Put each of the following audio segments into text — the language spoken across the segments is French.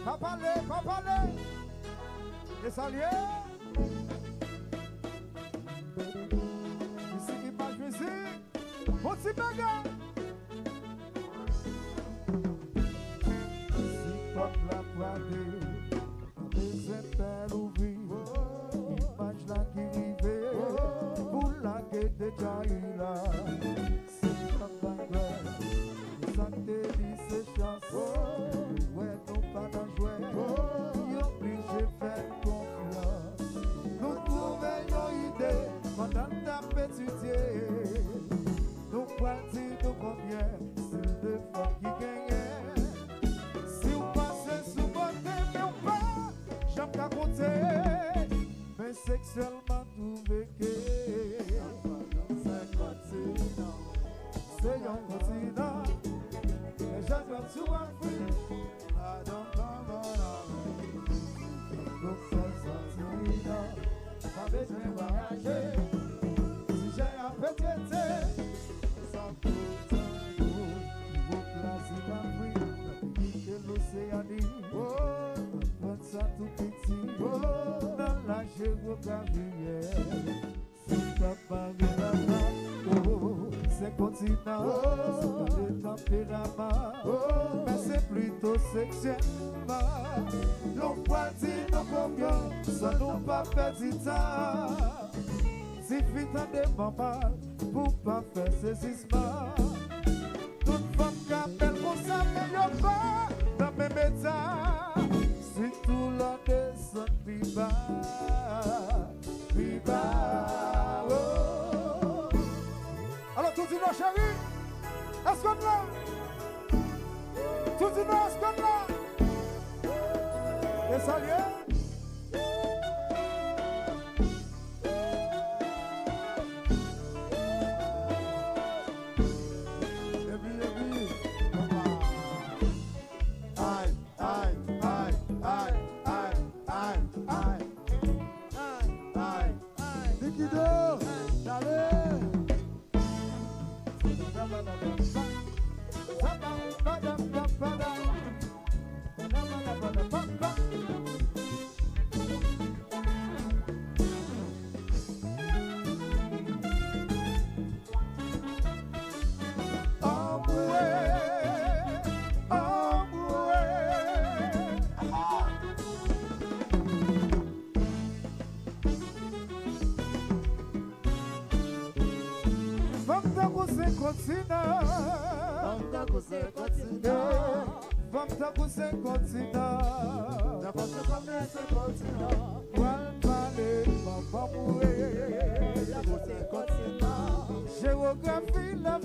Pas parler. Et saluer. Ici, image musique. Mon petit bagarre. Si porte la poignée, les impères ouvrent, image la qui rivait, pour la guette de Jaïla. C'est pas bagarre, les actes disent ces chansons, ouais, non pas d'en jouer, y obligé faire confiance. Nous trouvons une idée, pendant ta petite, nous partons de combien, c'est de femmes qui gagnent. Si vous passez sous votre mais ou pas, j'aime qu'à compter, mais sexuellement tout vécu. C'est un continent, les gens sont sous Afrique. I don't come on. Donc c'est continent, ça veut dire voyager. Si j'ai un petit été, sans tout un coup, vous placez l'Afrique, et l'Océanie. Oh, ça tout petit, dans la géographie. Si t'as parlé là-bas, oh, c'est continent, c'est le tempérament, mais c'est plutôt sexuellement. Nos pointils, nos combien, ça nous pas fait du temps. Si vite en dépend pour pas faire saisissement. Toute femme qui appelle pour ça, mais y'a pas dans mes méta. Si tout l'on descend, plus bas, plus bas. Oh. Alors tout dit non, chérie, est-ce qu'on l'a? Tout dit non, est-ce qu'on l'a? Et salut. Géographie la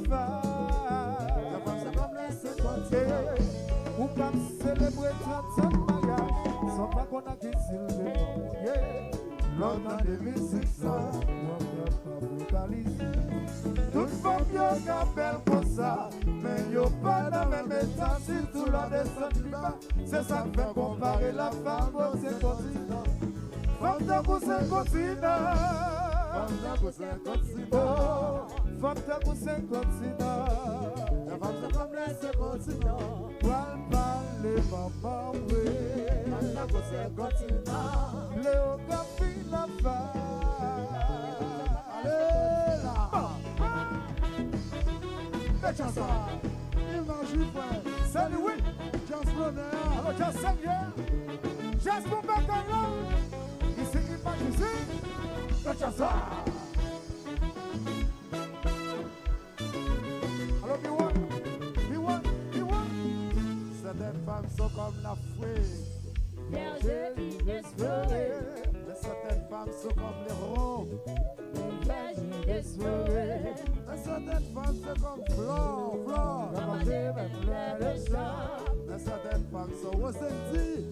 ou comme célébrer 35 mariages, sans pas qu'on a dit s'il est longtemps de 1600, moi pas vocaliser. Toute femme qui appelle pour ça, mais y'a pas dans le même état, si tout la descend plus bas, c'est ça qui fait comparer la femme au continent. Femme d'un coup c'est continent. Femme d'un coup c'est continent. La femme c'est comme les continents. Parle parler maman oui. Femme d'un coup c'est continent. Léographie la femme. Allez là. Fais chanson. Imagine frère. Salut oui. Just brother. Alors just sing just go back on là. Ici image ici. Fais chanson. Alors certaines femmes sont comme la fouille. Certaines femmes sont comme les ronds. Certaines femmes sont comme flore. Certaines femmes sont ressenties.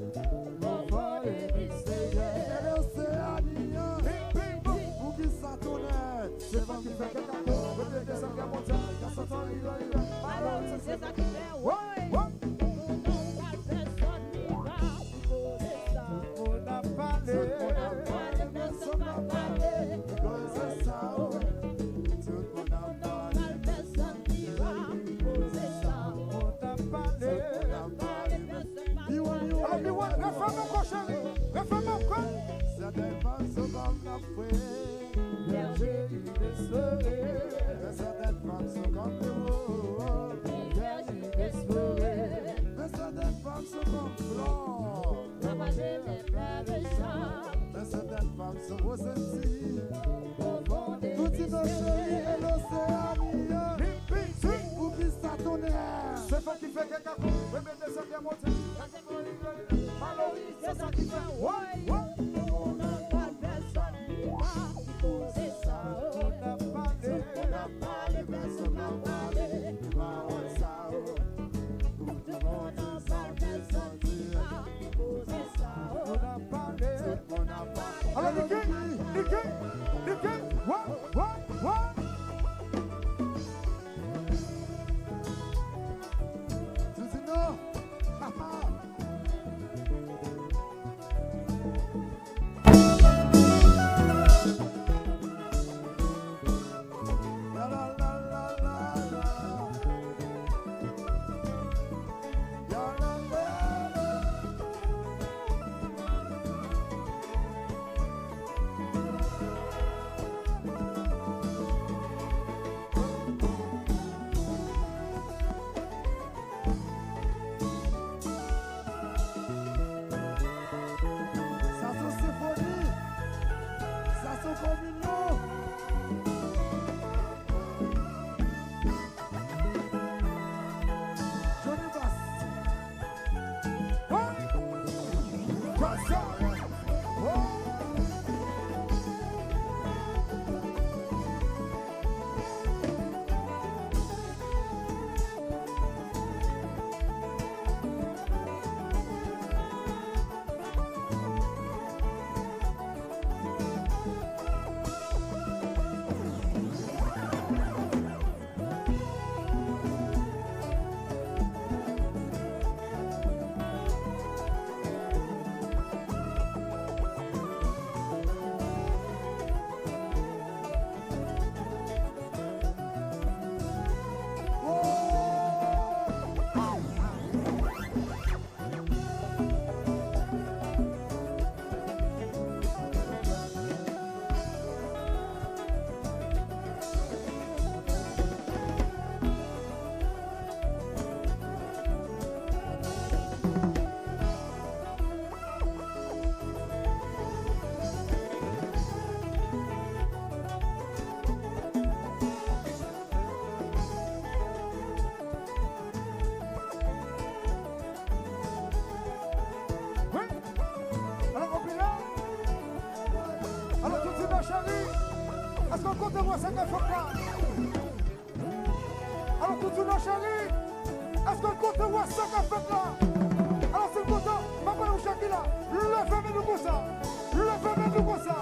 Pour qui ça tourne? C'est pas qui fait quelqu'un. Peut-être ça vient monter. Quand ça tourne, alors c'est ça qui fait. Ouais. femmes sont comme le haut. Mais certaines femmes sont comme blanc. Mais certaines femmes sont ressenties. Tout est dans chérie et l'océan. Ou qui s'attonnait. C'est ça qui fait que quelqu'un peut mettre ça bien monté. C'est ça qui fait. Ouais. On n'a pas personne qui m'a posé ça. On n'a pas les personnes qui m'ont parlé. On n'a pas personne qui m'a posé ça. On n'a parlé. Alors, Nicky, what? Tu dis non? Est-ce qu'on compte voir ça qu'il faut pas? Alors tout le monde chérie, est-ce qu'on compte voir ça qu'il faut là? Alors c'est le content, papa ou Shakila, levez-moi nous comme ça, levez-moi nous comme ça,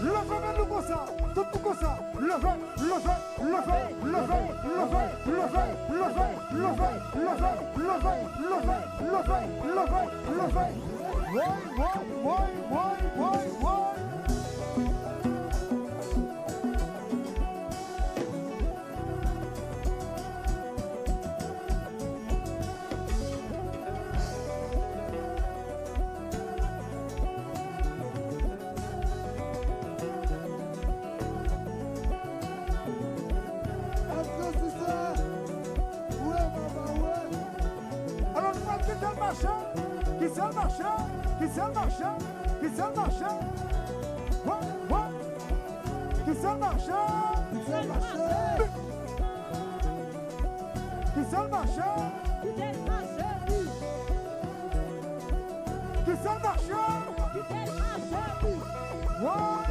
levez-moi nous comme ça, tout comme ça, levez, Qui c'est le marchand? Qui c'est le marchand? Qui c'est le marchand? What? Qui c'est le marchand? Qui c'est le marchand? Qui c'est le marchand? Qui c'est le marchand? Qui c'est le marchand? Qui c'est le marchand? What?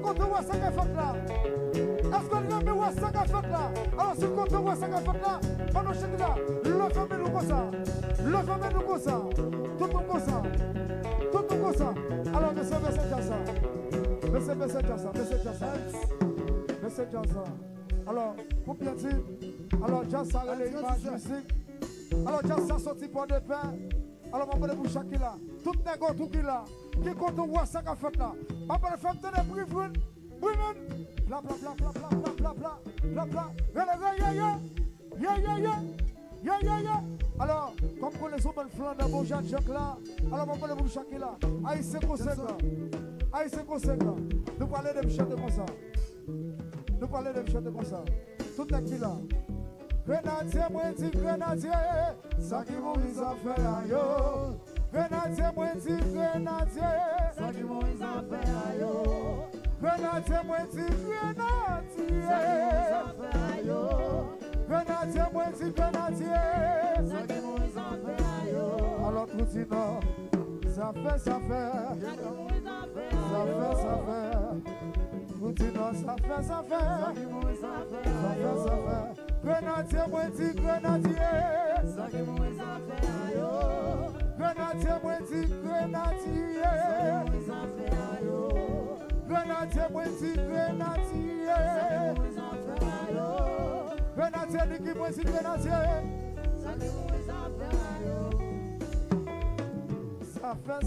quand on voit ça qu'elle fait là? Est-ce qu'on aime voir ça qu'elle fait là? Alors, si quand on voit ça qu'elle fait là, on nous chante là. Le famille nous comme ça. Le famille nous comme ça. Tout le monde comme ça. Tout le monde comme ça. Alors, monsieur Johnson. Monsieur Johnson. Alors, pour bien dire, alors, Johnson a les images musique. Alors, Johnson a sorti pour des pains. Alors, on va parler pour chaque là. Tout le monde, tout qui là. Qui compte on voit ça qu'elle fait là? On va faire tenir pour vous. Bla bla bla bla bla bla bla bla bla. Yeah. Alors, comme qu'on les ouvre le flanc de mon Jacques là, alors on va parler pour chaque là. Haïtien conséquent. Nous parlons de chanter comme ça. Tout est qui là? Grenadier, moi dit grenadier, ça qui vous mis à faire yo. Grenadier, moi dit grenadier, ça qui vous mis à faire yo. Grenadier, moi dit grenadier, ça qui vous mis à faire yo. Grenadier, moi dit grenadier, ça qui vous mis à faire yo. Alors tout dit non, ça fait. Ça fait. Tout dit non, ça fait. Grenadier, moi dit grenadier, ça qui vous mis à faire yo. Grenadier, moi dit grenadier, ça qui vous mis à faire yo. Grenadier, moi dit grenadier, ça qui vous mis à faire yo. Grenadier, Niki, moi dit grenadier, ça qui vous mis à faire yo. Ça fait.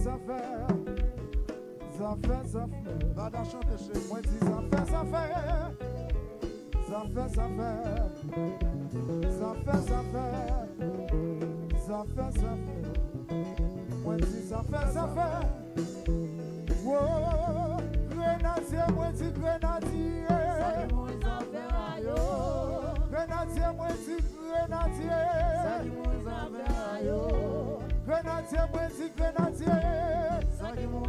Va dans chanter chez moi dit ça fait. Ça fait. Moi dis ça fait. Wow, grenadier, moi dis grenadier. Ça qui vous a fait yo. Grenadier, moi dis grenadier. Ça qui vous a fait yo. Grenadier, moi dis grenadier. Ça qui vous